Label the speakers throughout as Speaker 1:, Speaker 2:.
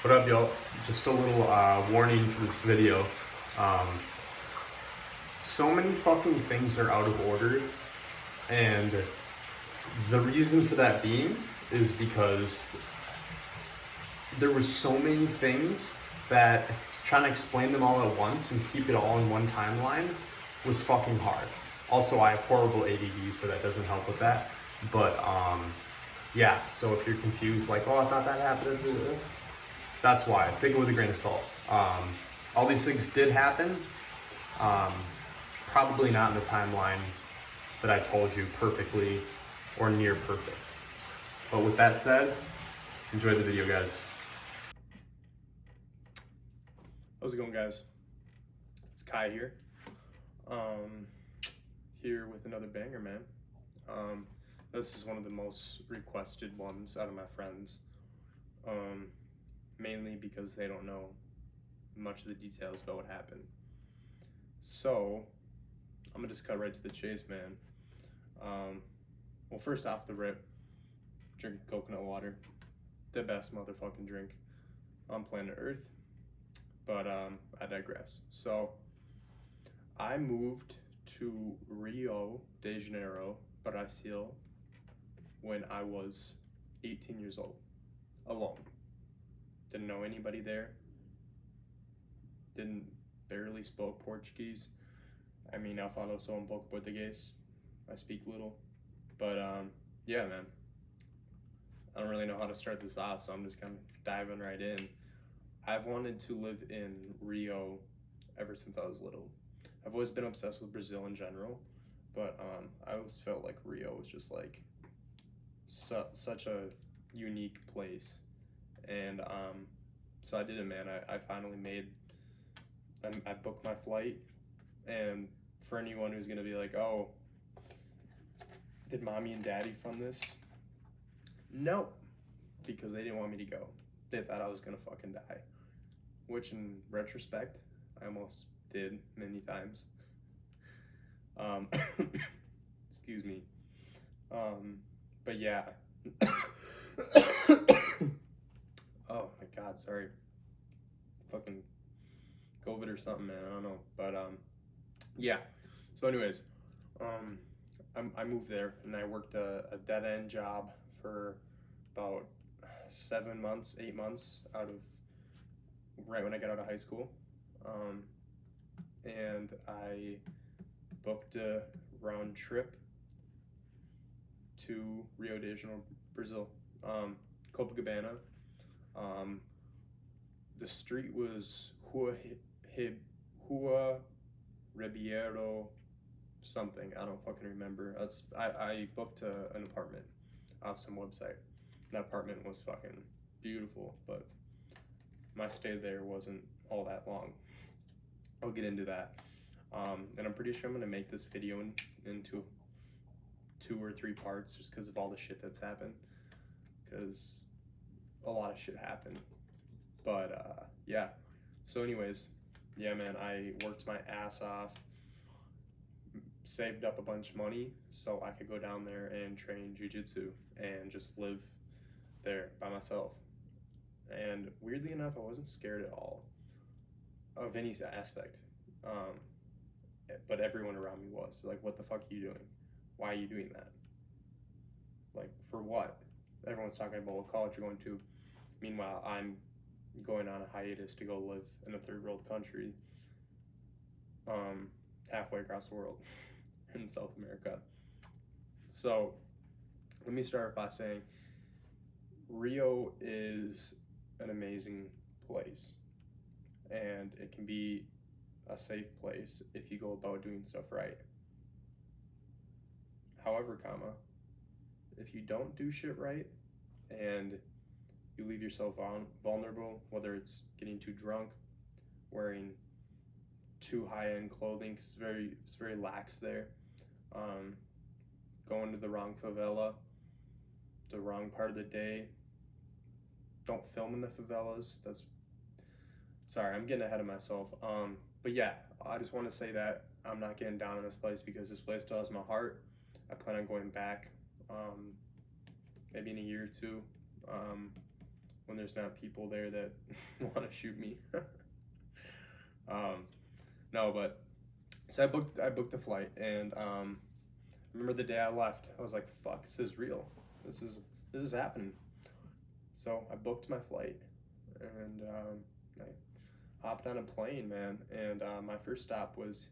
Speaker 1: What up, y'all? Just a little warning for this video. So many fucking things are out of order, and the reason for that being is because there were so many things that trying to explain them all at once and keep it all in one timeline was fucking hard. Also, I have horrible ADD, so that doesn't help with that. But yeah, so if you're confused, like, oh, I thought that happened, that's why. Take it with a grain of salt. All these things did happen. Probably not in the timeline that I told you perfectly or near perfect. But with that said, enjoy the video, guys. How's it going, guys? It's Kai here. Here with another banger, man. This is one of the most requested ones out of my friends. Mainly because they don't know much of the details about what happened. So, I'm gonna just cut right to the chase, man. Well, first off the rip, drinking coconut water. The best motherfucking drink on planet Earth. But I digress. So, I moved to Rio de Janeiro, Brazil, when I was 18 years old, alone. Didn't know anybody there. Barely spoke Portuguese. I mean, eu falo só pouco português. I speak little. But yeah, man. I don't really know how to start this off, so I'm just kind of diving right in. I've wanted to live in Rio ever since I was little. I've always been obsessed with Brazil in general, but I always felt like Rio was just like such a unique place. And so I did it, man. I finally I booked my flight. And for anyone who's gonna be like, oh, did mommy and daddy fund this? No, because they didn't want me to go. They thought I was gonna fucking die, which in retrospect, I almost did many times. Excuse me. But yeah. Oh my God, sorry. Fucking COVID or something, man. I don't know. But yeah. So anyways, I moved there and I worked a dead end job for about 7 months, 8 months right when I got out of high school. And I booked a round trip to Rio de Janeiro, Brazil. Copacabana. The street was Rua Ribeiro something. I don't fucking remember. I booked an apartment off some website. That apartment was fucking beautiful, but my stay there wasn't all that long. I'll get into that. And I'm pretty sure I'm gonna make this video into 2 or 3 parts just because of all the shit that's happened. Because a lot of shit happened. But yeah. So anyways, yeah, man, I worked my ass off, saved up a bunch of money so I could go down there and train jiu-jitsu and just live there by myself. And weirdly enough, I wasn't scared at all of any aspect. But everyone around me was like, what the fuck are you doing? Why are you doing that? Like, for what? Everyone's talking about what college you're going to. Meanwhile, I'm going on a hiatus to go live in a third world country, halfway across the world in South America. So let me start by saying Rio is an amazing place, and it can be a safe place if you go about doing stuff right. However, if you don't do shit right and you leave yourself vulnerable, whether it's getting too drunk, wearing too high-end clothing, because it's very lax there, going to the wrong favela, the wrong part of the day. Don't film in the favelas. Sorry, I'm getting ahead of myself. But yeah, I just want to say that I'm not getting down on this place because this place still has my heart. I plan on going back, maybe in a year or two, when there's not people there that want to shoot me. No, but so I booked the flight, and remember the day I left, I was like, fuck, this is real. This is happening. So I booked my flight, and I hopped on a plane, man, and my first stop was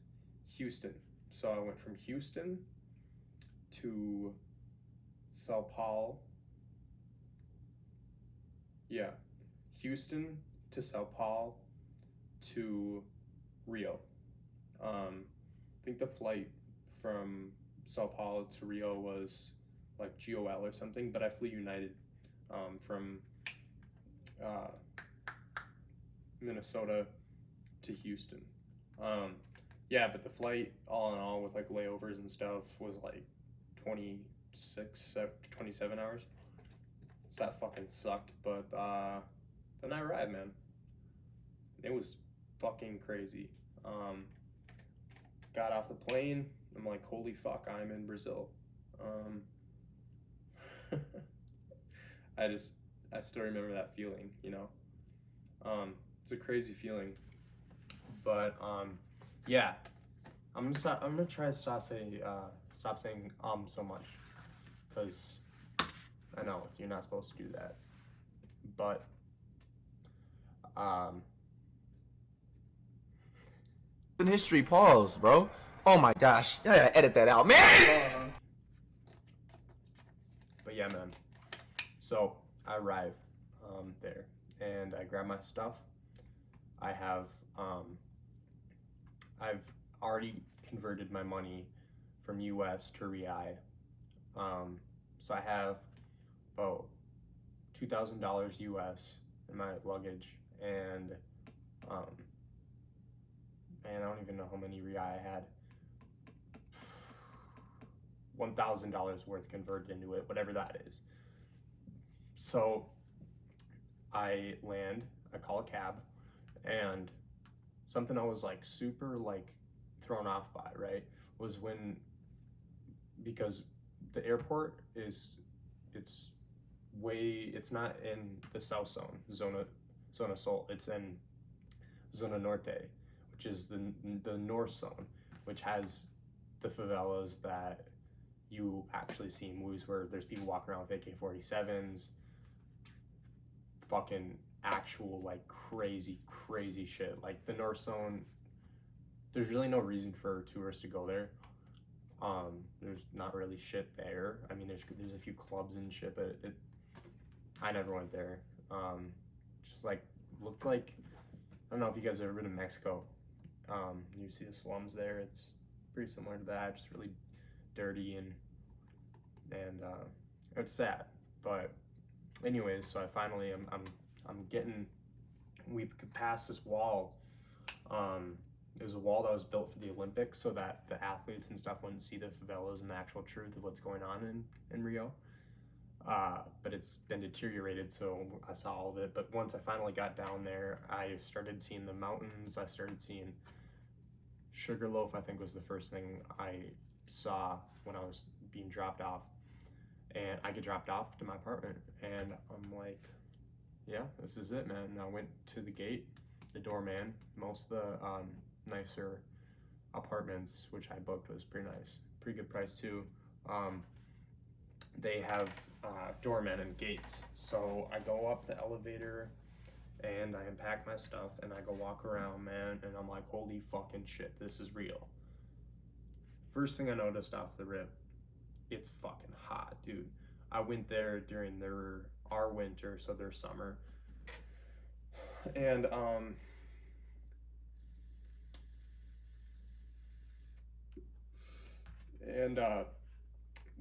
Speaker 1: Houston. So I went from Houston to Sao Paulo. Yeah, Houston to Sao Paulo to Rio. I think the flight from Sao Paulo to Rio was like GOL or something, but I flew United from uh, Minnesota to Houston. Yeah, but the flight, all in all, with like layovers and stuff, was like 27 hours. So that fucking sucked, but then I arrived, man. It was fucking crazy. Got off the plane. I'm like, holy fuck, I'm in Brazil. I still remember that feeling, you know. It's a crazy feeling, but yeah, I'm gonna try to stop saying so much, because I know you're not supposed to do that, but
Speaker 2: in history, pause, bro. Oh my gosh, I gotta edit that out, man.
Speaker 1: But yeah, man. So I arrive there, and I grab my stuff. I have I've already converted my money from US to RIO. So I have about $2,000 US in my luggage, and man, I don't even know how many RIO I had. $1,000 worth converted into it, whatever that is. So I land, I call a cab, and something I was like super like thrown off by, right, was because the airport it's not in the south zone, zona sul, it's in zona norte, which is the north zone, which has the favelas that you actually see in movies, where there's people walking around with AK-47s, fucking actual like crazy shit. Like the North Zone, there's really no reason for tourists to go there. There's not really shit there. I mean, there's a few clubs and shit, but I never went there. Just like looked like, I don't know if you guys have ever been to Mexico. You see the slums there. It's pretty similar to that, just really dirty and it's sad. But anyways, so I finally I'm getting, we passed this wall. It was a wall that was built for the Olympics so that the athletes and stuff wouldn't see the favelas and the actual truth of what's going on in Rio. But it's been deteriorated, so I saw all of it. But once I finally got down there, I started seeing the mountains. I started seeing Sugarloaf, I think, was the first thing I saw when I was being dropped off. And I get dropped off to my apartment, and I'm like, yeah, this is it, man. And I went to the gate, the doorman. Most of the nicer apartments, which I booked, was pretty nice, pretty good price too. They have doormen and gates. So I go up the elevator, and I unpack my stuff, and I go walk around, man, and I'm like, holy fucking shit, this is real. First thing I noticed off the rip, it's fucking hot, dude. I went there during our winter, so their summer. And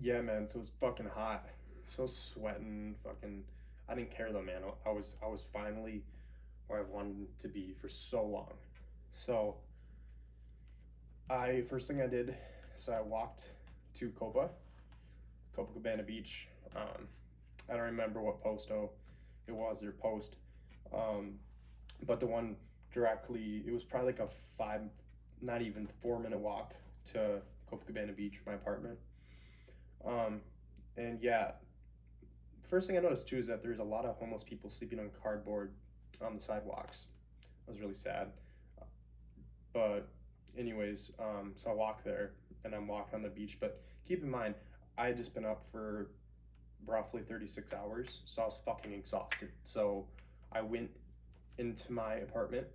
Speaker 1: yeah, man, so it was fucking hot. So sweating, fucking, I didn't care though, man. I was finally where I wanted to be for so long. So first thing I did is I walked to Copacabana Beach. I don't remember what posto it was, or post, but the one directly, it was probably like a not even 4 minute walk to Copacabana Beach from my apartment. And yeah, first thing I noticed too is that there's a lot of homeless people sleeping on cardboard on the sidewalks. It was really sad. But anyways, so I walk there and I'm walking on the beach. But keep in mind, I had just been up for roughly 36 hours, so I was fucking exhausted. So I went into my apartment.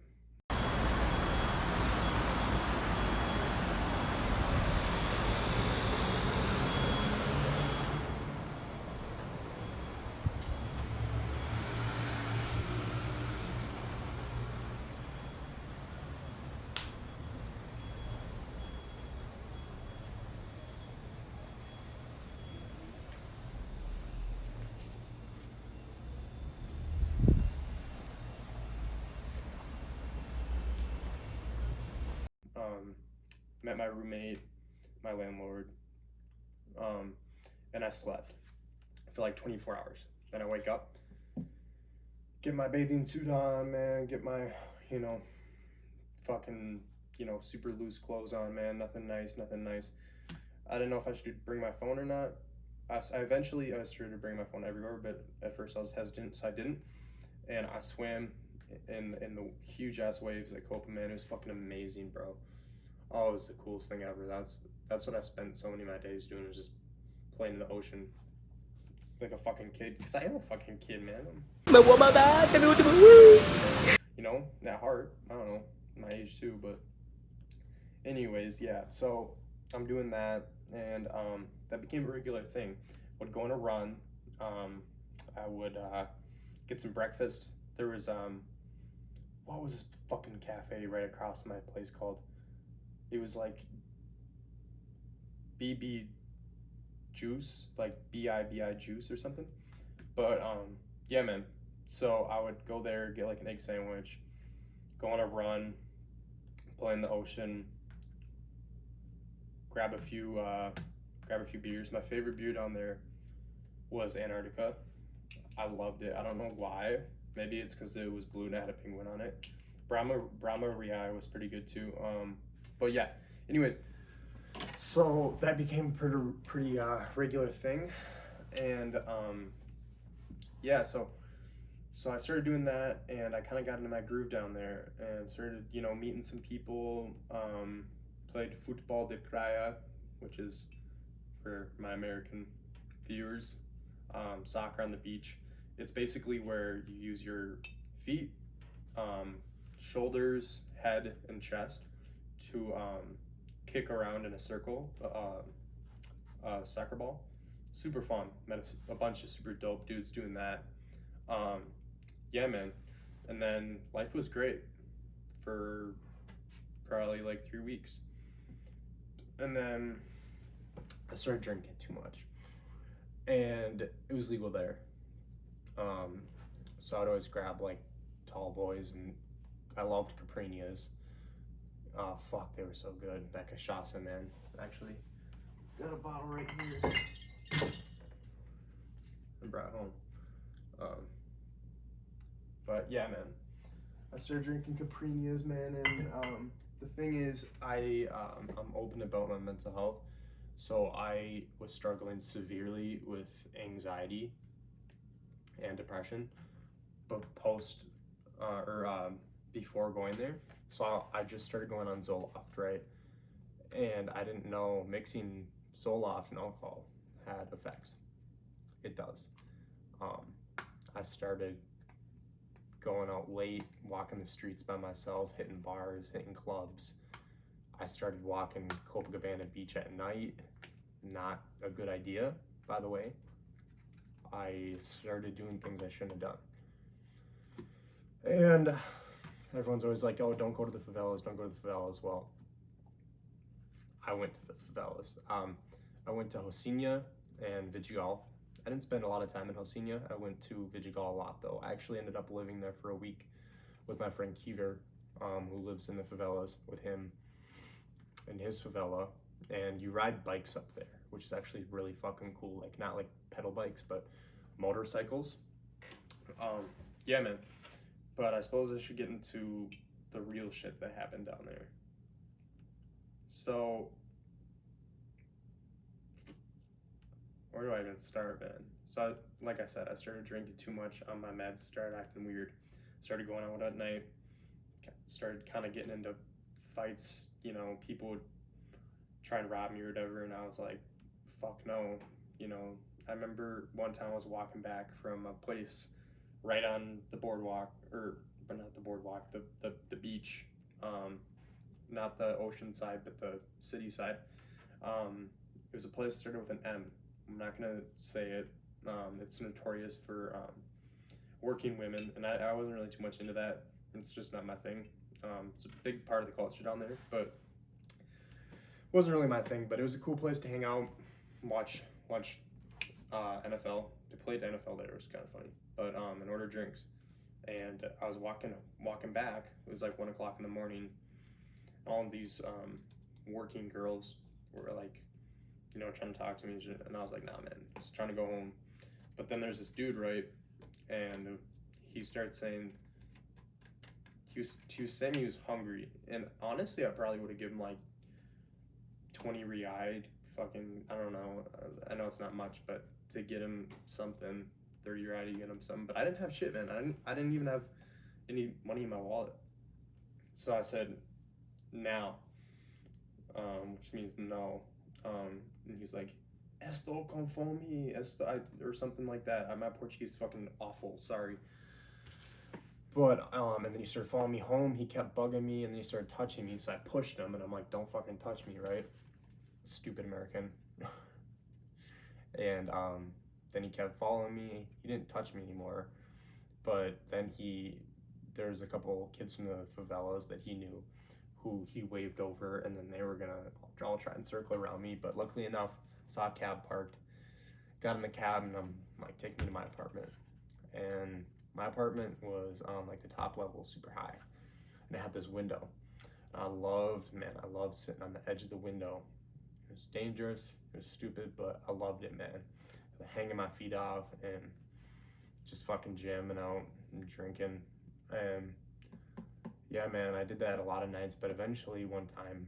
Speaker 1: Met my roommate, my landlord, and I slept for like 24 hours. Then I wake up, get my bathing suit on, man, get my, you know, fucking, super loose clothes on, man, nothing nice, nothing nice. I didn't know if I should bring my phone or not. I started to bring my phone everywhere, but at first I was hesitant, so I didn't. And I swam in the huge ass waves at Copacabana. Man, it was fucking amazing, bro. Oh, it was the coolest thing ever. That's what I spent so many of my days doing, was just playing in the ocean like a fucking kid. Cause I am a fucking kid, man. At heart. I don't know, my age too, but anyways, yeah. So I'm doing that, and that became a regular thing. I would go on a run. I would get some breakfast. There was what was this fucking cafe right across my place called? It was like BB Juice, like BIBI Juice or something. But yeah, man. So I would go there, get like an egg sandwich, go on a run, play in the ocean, grab a few beers. My favorite beer down there was Antarctica. I loved it. I don't know why. Maybe it's because it was blue and it had a penguin on it. Brahma RIO was pretty good too. But yeah. Anyways, so that became a pretty regular thing, and yeah. So I started doing that, and I kind of got into my groove down there, and started meeting some people. Played football de praia, which is, for my American viewers, soccer on the beach. It's basically where you use your feet, shoulders, head, and chest to kick around in a circle, soccer ball. Super fun. Met a bunch of super dope dudes doing that. Um, yeah, man. And then life was great for probably like 3 weeks. And then I started drinking too much, and it was legal there. So I'd always grab like tall boys, and I loved Caprinias. Oh fuck, they were so good. That cachaça, man. Actually, got a bottle right here. I brought home. But yeah, man. I started drinking Caprinias, man, and the thing is, I'm open about my mental health. So I was struggling severely with anxiety and depression, but before going there. So I just started going on Zoloft, right? And I didn't know mixing Zoloft and alcohol had effects. It does. I started going out late, walking the streets by myself, hitting bars, hitting clubs. I started walking Copacabana beach at night. Not a good idea, by the way. I started doing things I shouldn't have done. And everyone's always like, oh, don't go to the favelas, don't go to the favelas. Well, I went to the favelas. I went to Rocinha and Vidigal. I didn't spend a lot of time in Rocinha. I went to Vidigal a lot, though. I actually ended up living there for a week with my friend Kiever, who lives in the favelas, with him in his favela. And you ride bikes up there, which is actually really fucking cool. Like, not like pedal bikes, but motorcycles. Yeah, man. But I suppose I should get into the real shit that happened down there. So, where do I even start, man? So, like I said, I started drinking too much on my meds, started acting weird, started going out at night, started kind of getting into fights. You know, people would try and rob me or whatever, and I was like, fuck no. You know, I remember one time I was walking back from a place right on the boardwalk, but not the boardwalk, the beach, not the ocean side, but the city side. It was a place that started with an M. I'm not gonna say it. It's notorious for working women, and I wasn't really too much into that. It's just not my thing. It's a big part of the culture down there, but it wasn't really my thing. But it was a cool place to hang out, watch NFL. They played NFL there. It was kind of funny, but and order drinks. And I was walking back. It was like 1 o'clock in the morning. All of these working girls were like, you know, trying to talk to me, and I was like, nah, man, just trying to go home. But then there's this dude, right, and he started saying he was saying he was hungry, and honestly, I probably would have given him like 20 reais, fucking, I don't know, I know it's not much, but to get him something, 30 reais to get him something, but I didn't have shit, man. I didn't even have any money in my wallet. So I said, now, which means no. And he's like, esto conforme, or something like that. My Portuguese is fucking awful, sorry. But, and then he started following me home. He kept bugging me, and then he started touching me, so I pushed him, and I'm like, don't fucking touch me, right? Stupid American. And then he kept following me. He didn't touch me anymore, but then there's a couple kids from the favelas that he knew who he waved over, and then they were gonna all try and circle around me, but luckily enough, saw a cab parked, got in the cab, and I'm like, take me to my apartment. And my apartment was on like the top level, super high, and it had this window. And I loved sitting on the edge of the window. It was dangerous, it was stupid, but I loved it, man. Hanging my feet off and just fucking jamming out and drinking. And yeah, man, I did that a lot of nights, but eventually one time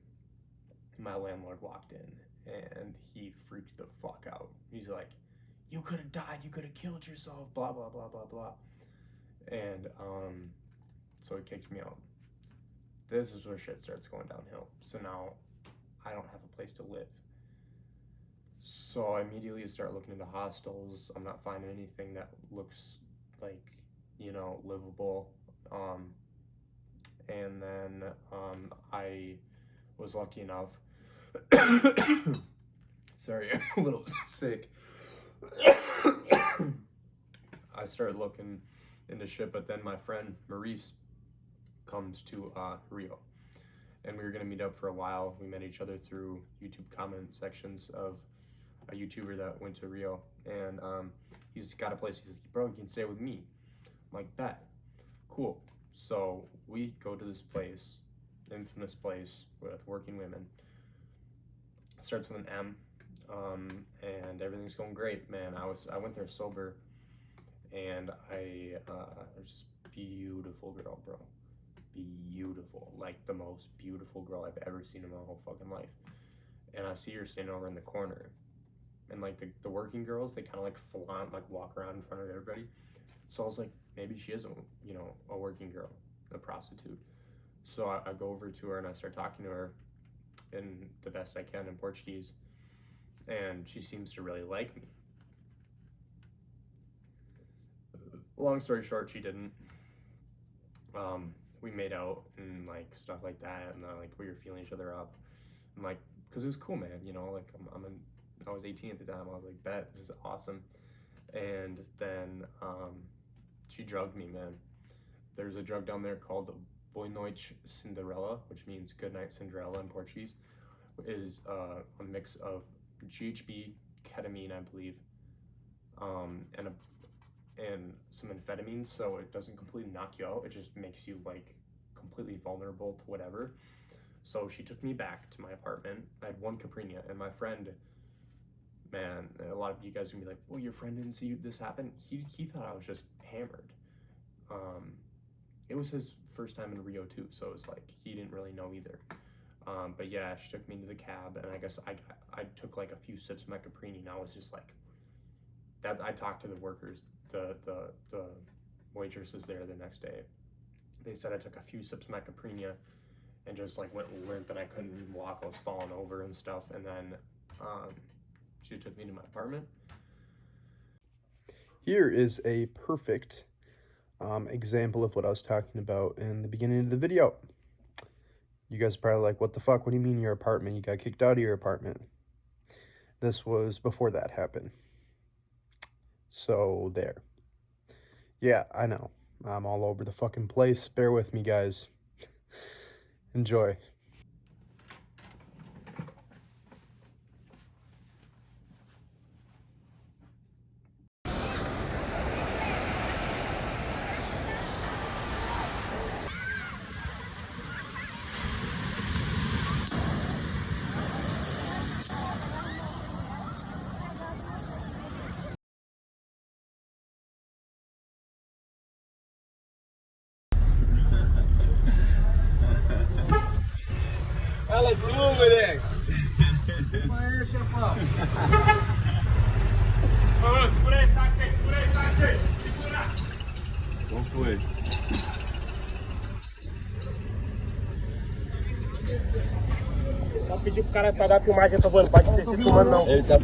Speaker 1: my landlord walked in and he freaked the fuck out. He's like, you could have died, you could have killed yourself, blah, blah, blah, blah, blah. And so he kicked me out. This is where shit starts going downhill. So now I don't have a place to live. So I immediately start looking into hostels. I'm not finding anything that looks like, you know, livable. And then I was lucky enough. Sorry, I'm a little sick. I started looking into shit, but then my friend Maurice comes to Rio, and we were gonna meet up for a while. We met each other through YouTube comment sections of a YouTuber that went to Rio, and he's got a place. He's like, bro, you can stay with me. I'm like, bet, cool. So we go to this place, infamous place with working women. It starts with an M, and everything's going great, man. I went there sober, and there's this beautiful girl, bro. Beautiful, like the most beautiful girl I've ever seen in my whole fucking life. And I see her standing over in the corner, and like the working girls, they kind of like flaunt, like walk around in front of everybody. So I was like, maybe she is a working girl, a prostitute. So I go over to her and I start talking to her in the best I can in Portuguese, and she seems to really like me. Long story short, she didn't. We made out and like stuff like that, and like we were feeling each other up, and like, cause it was cool, man. You know, like I was 18 at the time. I was like, bet, this is awesome. And then she drugged me, man. There's a drug down there called Boa Noite Cinderella, which means good night Cinderella in Portuguese. Is a mix of GHB, ketamine, I believe, and some amphetamines, so it doesn't completely knock you out. It just makes you like completely vulnerable to whatever. So she took me back to my apartment. I had one Caprinia, and my friend, man, a lot of you guys are gonna be like, well, your friend didn't see this happen. He thought I was just hammered. It was his first time in Rio too, so it was like he didn't really know either. But yeah, she took me into the cab, and I guess I took like a few sips of my Caprini, and I was just like I talked to the workers, the waitresses there the next day. They said I took a few sips of my Caprina and just like went limp and I couldn't even walk. I was falling over and stuff. And then she took me to my apartment.
Speaker 3: Here is a perfect example of what I was talking about in the beginning of the video. You guys are probably like, what the fuck? What do you mean your apartment? You got kicked out of your apartment. This was before that happened. So there. Yeah, I know. I'm all over the fucking place. Bear with me, guys. Enjoy.
Speaker 2: Fala tu, moleque!
Speaker 4: Aê, chefão! Ô, segura aí, táxi! Segura!
Speaker 2: Qual foi?
Speaker 4: Só pedir pro cara pagar a filmagem, por favor, não pode descer filmando não. Ele tá